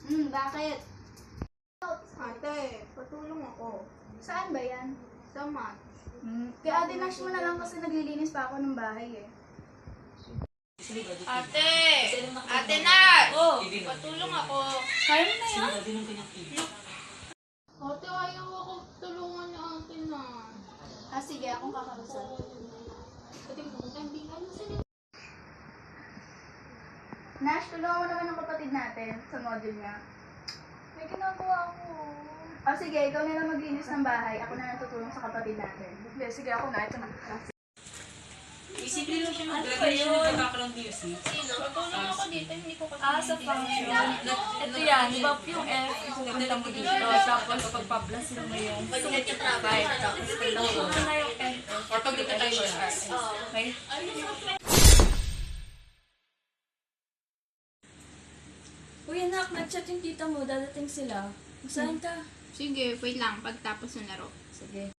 Bakit? Ate, patulong ako. Saan ba yan? Sa mat. Kaya Ate Nash mo na lang kasi naglilinis pa ako ng bahay eh. Ate! Ate Nat! Patulong ako. Kaya mo na yan? Ate, ayaw ako tulungan ni Ate Nat. Sige, akong kakausap. Nash, tulungan mo naman ang kapatid natin sa module niya. May ginagawa ako. Sige, ikaw na lang maglinis ng bahay. Ako na lang tutulong sa kapatid natin. Sige, ako na. Ito na. Basically lang siya mag-graduate siya ng background music. Patulong ako dito, hindi ko kasi. Sa function. Ito yan, i-bump yung F, pupunta mo dito. Tapos pagpa-plus mo yung right. Tapos pupunta na yung F. Or pag tayo siya. Okay? Uy anak, nag-chat yung tita mo, dadating sila. Saan ka? Sige, wait lang. Pagtapos ng laro. Sige.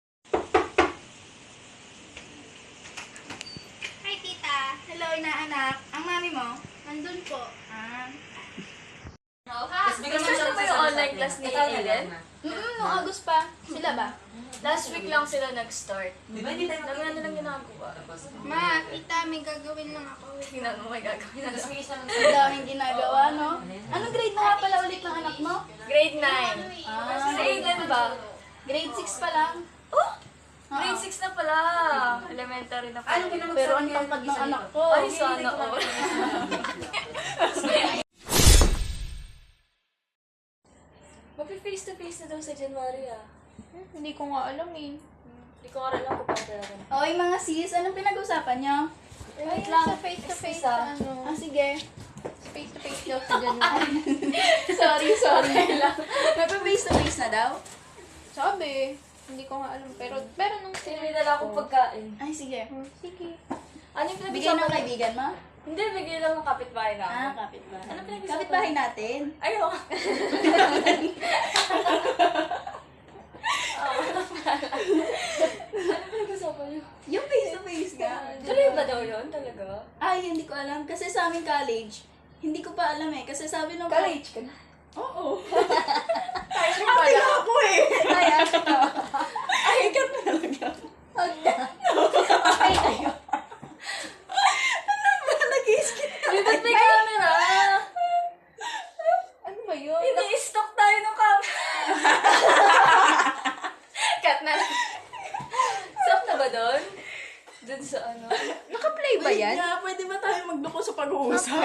Hi, tita. Hello, inaanak. Ang mami mo? Nandun po. Gusto mo yung online class ni Ellen? Noong August pa. Sila ba? Last week lang sila nag-start. Di ba hindi tayo Dami na nilang ginagawa. Ma, tita, may gagawin lang ako. Tingnan mo, may gagawin na. Ang daming ginagawa, no? Anong grade na nga pala ulit ng anak mo? Grade 9. Si Aiden ba? Grade 6 pa lang. Grade 6 na pala. Elementary na pala. Pero ang tangkad ng anak ko. Ay, sana all. Mag-face to face na daw sa January ah. Hindi ko nga alam eh. Hindi ko nga alam kung paano talaga. Oy, mga sis, anong pinag-usapan niyo? Wait lang. Sa face-to-face, Isa. ano. Sige. Face-to-face daw sa January. Sorry. Magpa-face to face na daw? Sabi, hindi ko nga alam. Pero nung May dala akong pagkain. Ay, sige. sige. Ano yung Bigay ng pinag-usapan? kaibigan mo? Hindi, bigay lang ng kapitbahay namin. Kapitbahay. Ano pinag-usapan? Kapitbahay natin. Ayaw. Ano pinag-usapan niyo? Yung face to face nga. Tuloy ba daw yun talaga? Ay, hindi ko alam. Kasi sa aming college, hindi ko pa alam eh. Kasi sabi nung... College ka na? Oo. Ate Ate ako eh. Ay, ate ko. Ay, ka talaga. Ay, tayo. Ano ba? Nag-iskit ka. Uy, ba't may camera? Ano ba yun? Ini-stock tayo ng camera. Cut na. Stop na ba doon? Doon sa ano? Naka-play ba Wait yan? nga, pwede ba tayo magduko sa pag-uusap?